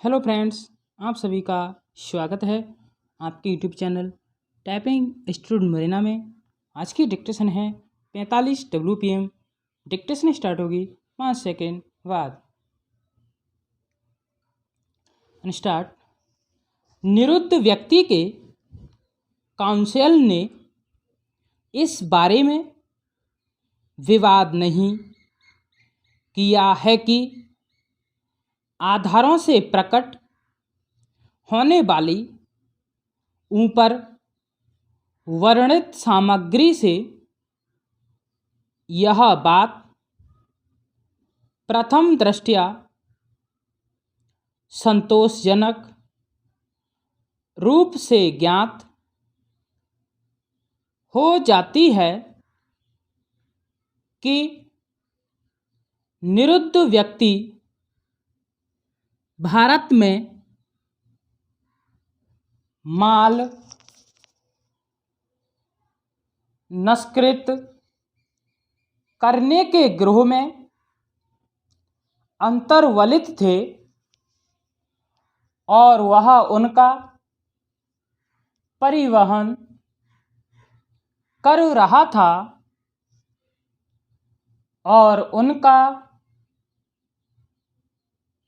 Hello friends, आप सभी का स्वागत है आपके YouTube channel typing student Marina में। आज की डिक्टेशन है 45 WPM। डिक्टेशन स्टार्ट होगी 5 सेकेंड बाद। स्टार्ट। निरुद्ध व्यक्ति के काउंसिल ने इस बारे में विवाद नहीं किया है कि आधारों से प्रकट होने वाली ऊपर वर्णित सामग्री से यह बात प्रथम दृष्टया संतोषजनक रूप से ज्ञात हो जाती है कि निरुद्ध व्यक्ति भारत में माल नस्कृत करने के गृह में अंतर्वलित थे और वह उनका परिवहन कर रहा था और उनका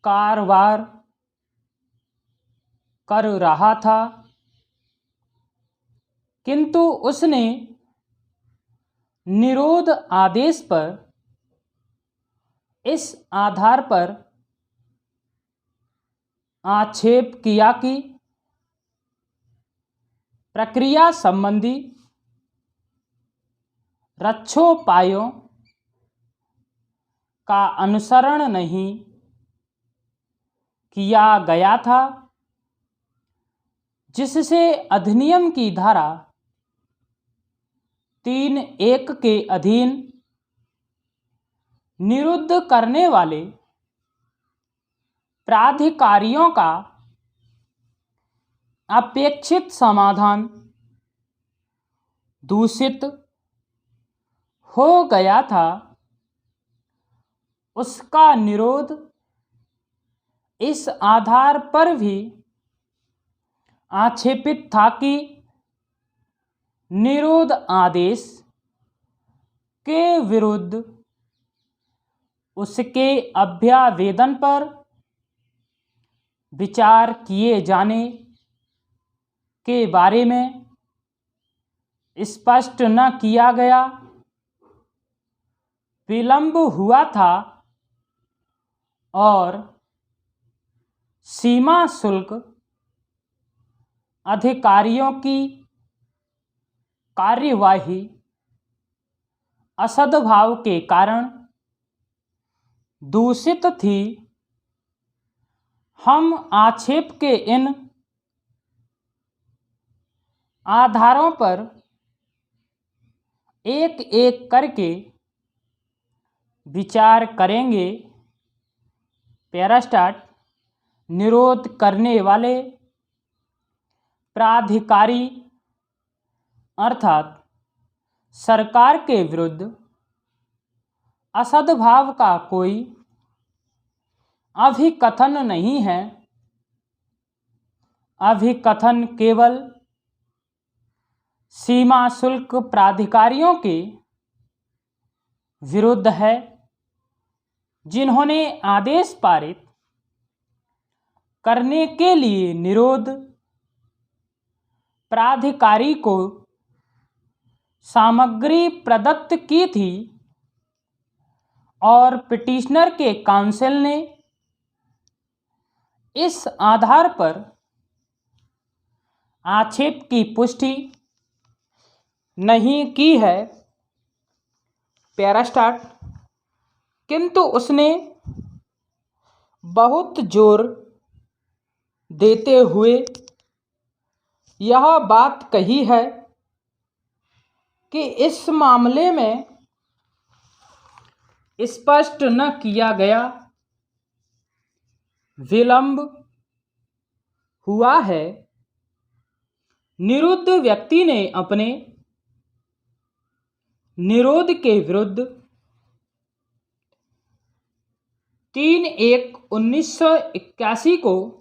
कारोबार कर रहा था, किंतु उसने निरोध आदेश पर इस आधार पर आक्षेप किया कि प्रक्रिया संबंधी रक्षोपायों का अनुसरण नहीं किया गया था, जिससे अधिनियम की धारा 3(1) के अधीन निरुद्ध करने वाले प्राधिकारियों का अपेक्षित समाधान दूषित हो गया था। उसका निरोध इस आधार पर भी आक्षेपित था कि निरोध आदेश के विरुद्ध उसके अभ्यावेदन पर विचार किए जाने के बारे में स्पष्ट न किया गया, विलंब हुआ था और सीमा शुल्क अधिकारियों की कार्यवाही असद्भाव के कारण दूषित थी। हम आक्षेप के इन आधारों पर एक एक करके विचार करेंगे। Para start. निरोध करने वाले प्राधिकारी अर्थात सरकार के विरुद्ध असद्भाव का कोई अभिकथन नहीं है। अभिकथन केवल सीमा शुल्क प्राधिकारियों के विरुद्ध है, जिन्होंने आदेश पारित करने के लिए निरोध प्राधिकारी को सामग्री प्रदत्त की थी और पिटिशनर के काउंसिल ने इस आधार पर आक्षेप की पुष्टि नहीं की है। Para start. किंतु उसने बहुत जोर देते हुए यह बात कही है कि इस मामले में स्पष्ट न किया गया विलंब हुआ है। निरुद्ध व्यक्ति ने अपने निरोध के विरुद्ध 3(1)1981 को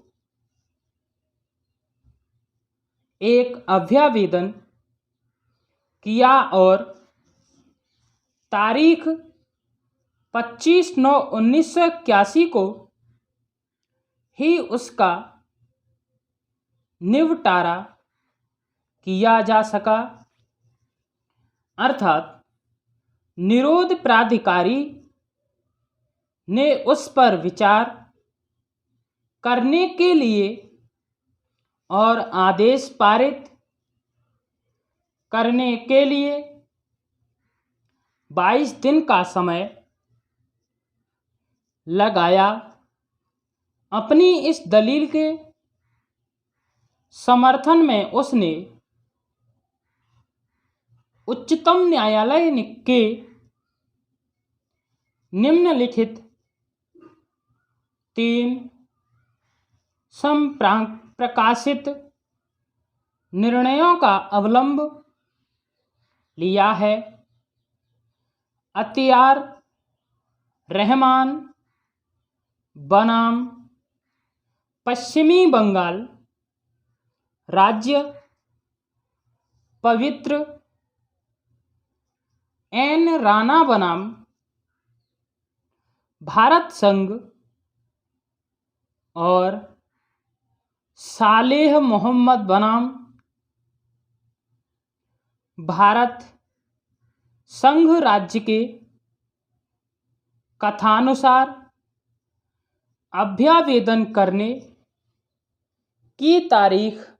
एक अभ्यावेदन किया और तारीख 25/9/1981 को ही उसका निपटारा किया जा सका, अर्थात निरोध प्राधिकारी ने उस पर विचार करने के लिए और आदेश पारित करने के लिए 22 दिन का समय लगाया। अपनी इस दलील के समर्थन में उसने उच्चतम न्यायालय के निम्नलिखित 3 संप्रकाशित निर्णयों का अवलंब लिया है। अतियार रहमान बनाम पश्चिमी बंगाल राज्य, पवित्र एन राणा बनाम भारत संघ और सालेह मोहम्मद बनाम भारत संघ राज्य के कथानुसार अभ्यावेदन करने की तारीख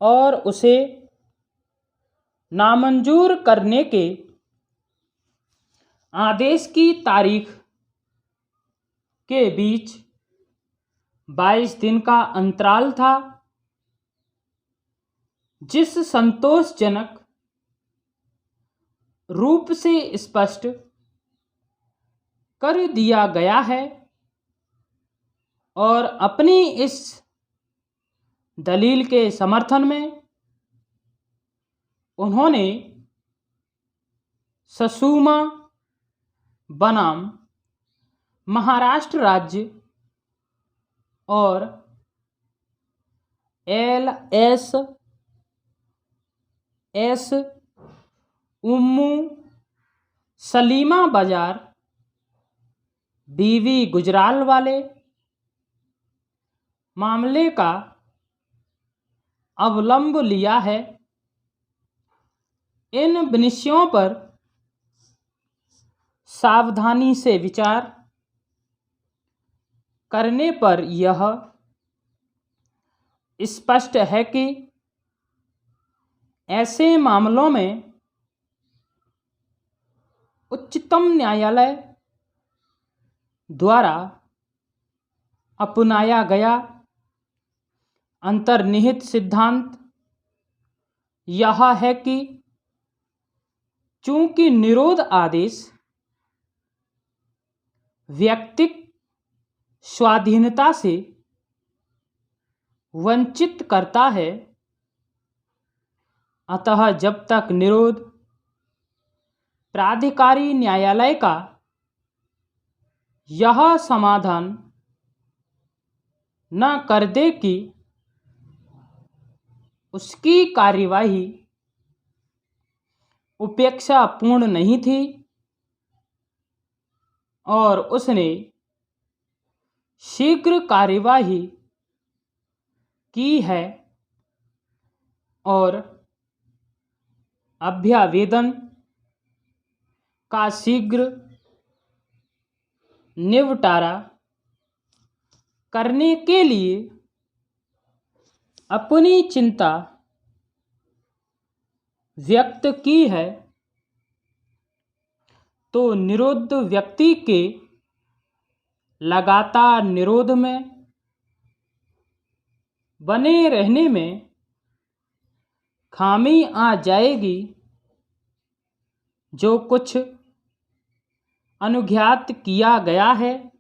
और उसे नामंजूर करने के आदेश की तारीख के बीच 22 दिन का अंतराल था, जिस संतोषजनक रूप से स्पष्ट कर दिया गया है। और अपनी इस दलील के समर्थन में उन्होंने ससुमा बनाम महाराष्ट्र राज्य और LSS उम्मू सलीमा बाजार बीवी गुजराल वाले मामले का अवलंब लिया है। इन विषयों पर सावधानी से विचार करने पर यह स्पष्ट है कि ऐसे मामलों में उच्चतम न्यायालय द्वारा अपनाया गया अंतर्निहित सिद्धांत यह है कि चूंकि निरोध आदेश व्यक्तिक स्वाधीनता से वंचित करता है, अतः जब तक निरोध प्राधिकारी न्यायालय का यह समाधान न कर दे कि उसकी कार्यवाही उपेक्षा पूर्ण नहीं थी और उसने शीघ्र कार्यवाही की है और अभ्यावेदन का शीघ्र निपटारा करने के लिए अपनी चिंता व्यक्त की है, तो निरुद्ध व्यक्ति के लगातार निरोध में बने रहने में खामी आ जाएगी। जो कुछ अनुज्ञात किया गया है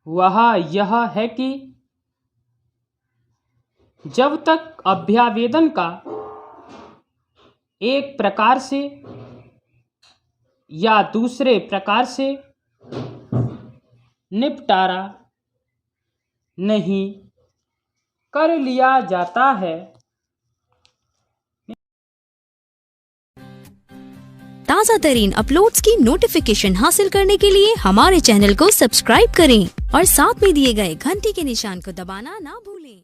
वह यह है कि जब तक अभ्यावेदन का एक प्रकार से या दूसरे प्रकार से निपटारा नहीं कर लिया जाता है। ताज़ा तरीन अपलोड्स की नोटिफिकेशन हासिल करने के लिए हमारे चैनल को सब्सक्राइब करें और साथ में दिए गए घंटी के निशान को दबाना ना भूलें।